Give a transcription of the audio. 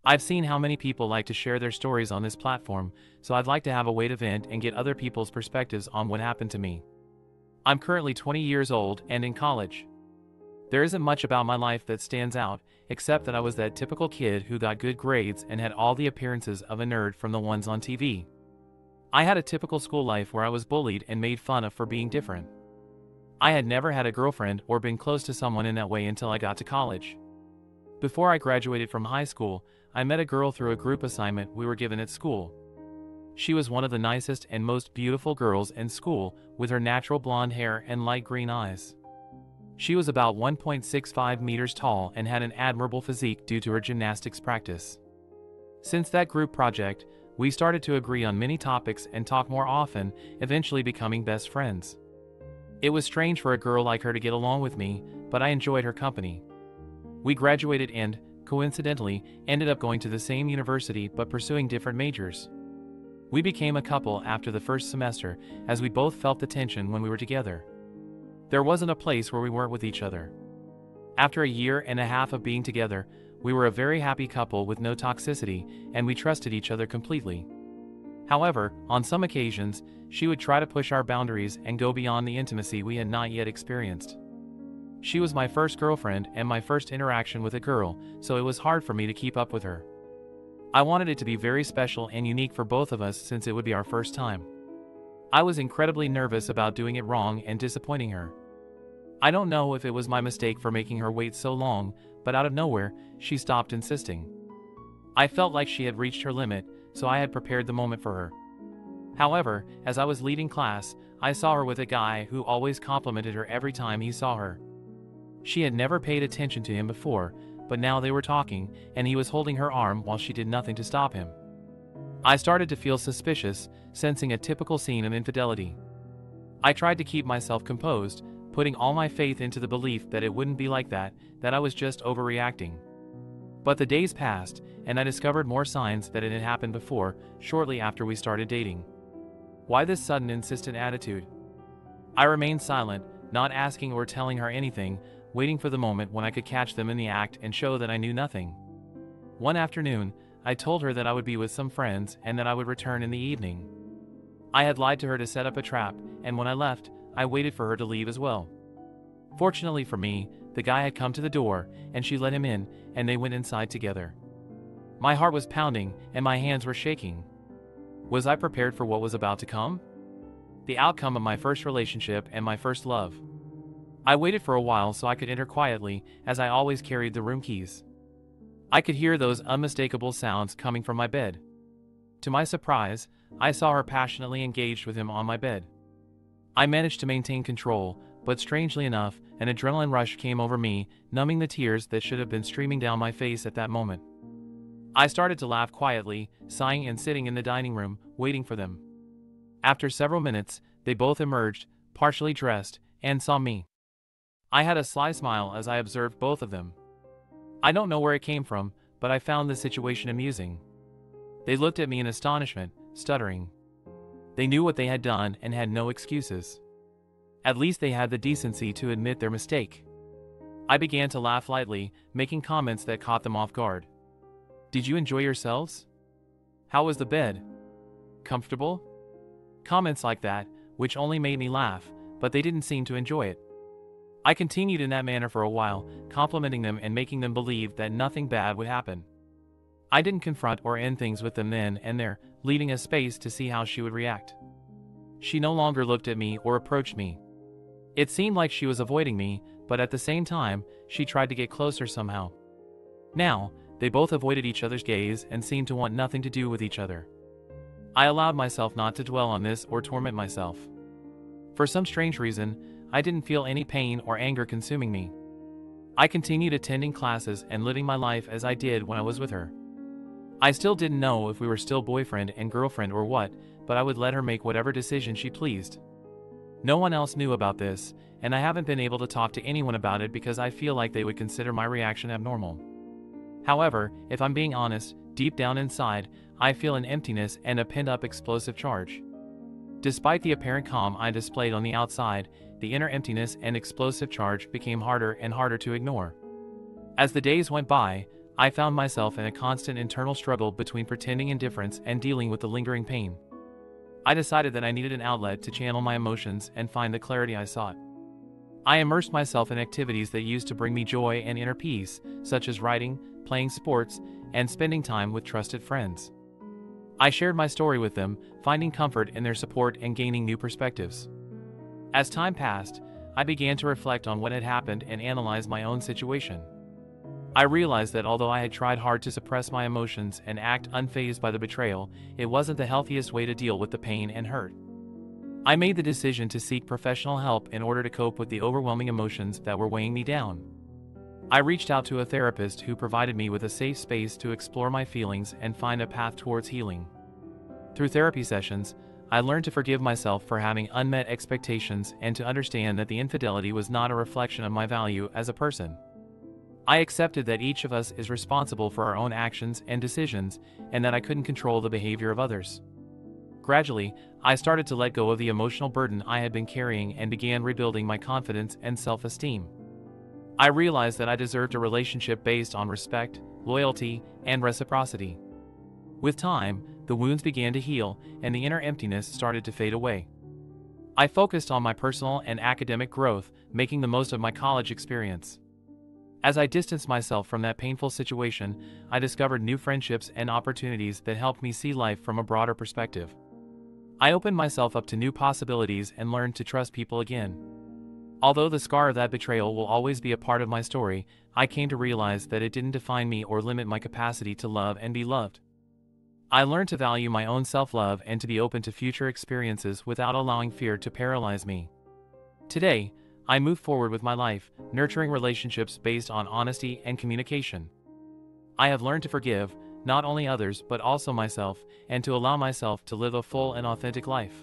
I've seen how many people like to share their stories on this platform, so I'd like to have a way to vent and get other people's perspectives on what happened to me. I'm currently 20 years old and in college. There isn't much about my life that stands out, except that I was that typical kid who got good grades and had all the appearances of a nerd from the ones on TV. I had a typical school life where I was bullied and made fun of for being different. I had never had a girlfriend or been close to someone in that way until I got to college. Before I graduated from high school, I met a girl through a group assignment we were given at school. She was one of the nicest and most beautiful girls in school, with her natural blonde hair and light green eyes. She was about 1.65 meters tall and had an admirable physique due to her gymnastics practice. Since that group project, we started to agree on many topics and talk more often, eventually becoming best friends. It was strange for a girl like her to get along with me, but I enjoyed her company. We graduated and, coincidentally, ended up going to the same university but pursuing different majors. We became a couple after the first semester, as we both felt the tension when we were together. There wasn't a place where we weren't with each other. After a year and a half of being together, we were a very happy couple with no toxicity, and we trusted each other completely. However, on some occasions, she would try to push our boundaries and go beyond the intimacy we had not yet experienced. She was my first girlfriend and my first interaction with a girl, so it was hard for me to keep up with her. I wanted it to be very special and unique for both of us since it would be our first time. I was incredibly nervous about doing it wrong and disappointing her. I don't know if it was my mistake for making her wait so long, but out of nowhere, she stopped insisting. I felt like she had reached her limit, so I had prepared the moment for her. However, as I was leading class, I saw her with a guy who always complimented her every time he saw her. She had never paid attention to him before, but now they were talking, and he was holding her arm while she did nothing to stop him. I started to feel suspicious, sensing a typical scene of infidelity. I tried to keep myself composed, putting all my faith into the belief that it wouldn't be like that I was just overreacting. But the days passed, and I discovered more signs that it had happened before, shortly after we started dating. Why this sudden insistent attitude? I remained silent, not asking or telling her anything, waiting for the moment when I could catch them in the act and show that I knew nothing. One afternoon, I told her that I would be with some friends and that I would return in the evening. I had lied to her to set up a trap, and when I left, I waited for her to leave as well. Fortunately for me, the guy had come to the door, and she let him in, and they went inside together. My heart was pounding, and my hands were shaking. Was I prepared for what was about to come? The outcome of my first relationship and my first love. I waited for a while so I could enter quietly, as I always carried the room keys. I could hear those unmistakable sounds coming from my bed. To my surprise, I saw her passionately engaged with him on my bed. I managed to maintain control, but strangely enough, an adrenaline rush came over me, numbing the tears that should have been streaming down my face at that moment. I started to laugh quietly, sighing and sitting in the dining room, waiting for them. After several minutes, they both emerged, partially dressed, and saw me. I had a sly smile as I observed both of them. I don't know where it came from, but I found the situation amusing. They looked at me in astonishment, stuttering. They knew what they had done and had no excuses. At least they had the decency to admit their mistake. I began to laugh lightly, making comments that caught them off guard. "Did you enjoy yourselves? How was the bed? Comfortable?" Comments like that, which only made me laugh, but they didn't seem to enjoy it. I continued in that manner for a while, complimenting them and making them believe that nothing bad would happen. I didn't confront or end things with them then and there, leaving a space to see how she would react. She no longer looked at me or approached me. It seemed like she was avoiding me, but at the same time, she tried to get closer somehow. Now, they both avoided each other's gaze and seemed to want nothing to do with each other. I allowed myself not to dwell on this or torment myself. For some strange reason, I didn't feel any pain or anger consuming me. I continued attending classes and living my life as I did when I was with her. I still didn't know if we were still boyfriend and girlfriend or what, but I would let her make whatever decision she pleased. No one else knew about this, and I haven't been able to talk to anyone about it because I feel like they would consider my reaction abnormal. However, if I'm being honest, deep down inside, I feel an emptiness and a pent-up explosive charge. Despite the apparent calm I displayed on the outside, the inner emptiness and explosive charge became harder and harder to ignore. As the days went by, I found myself in a constant internal struggle between pretending indifference and dealing with the lingering pain. I decided that I needed an outlet to channel my emotions and find the clarity I sought. I immersed myself in activities that used to bring me joy and inner peace, such as writing, playing sports, and spending time with trusted friends. I shared my story with them, finding comfort in their support and gaining new perspectives. As time passed, I began to reflect on what had happened and analyze my own situation. I realized that although I had tried hard to suppress my emotions and act unfazed by the betrayal, it wasn't the healthiest way to deal with the pain and hurt. I made the decision to seek professional help in order to cope with the overwhelming emotions that were weighing me down. I reached out to a therapist who provided me with a safe space to explore my feelings and find a path towards healing. Through therapy sessions, I learned to forgive myself for having unmet expectations and to understand that the infidelity was not a reflection of my value as a person. I accepted that each of us is responsible for our own actions and decisions, and that I couldn't control the behavior of others. Gradually, I started to let go of the emotional burden I had been carrying and began rebuilding my confidence and self-esteem. I realized that I deserved a relationship based on respect, loyalty, and reciprocity. With time, the wounds began to heal, and the inner emptiness started to fade away. I focused on my personal and academic growth, making the most of my college experience. As I distanced myself from that painful situation, I discovered new friendships and opportunities that helped me see life from a broader perspective. I opened myself up to new possibilities and learned to trust people again. Although the scar of that betrayal will always be a part of my story, I came to realize that it didn't define me or limit my capacity to love and be loved. I learned to value my own self-love and to be open to future experiences without allowing fear to paralyze me. Today, I move forward with my life, nurturing relationships based on honesty and communication. I have learned to forgive, not only others but also myself, and to allow myself to live a full and authentic life.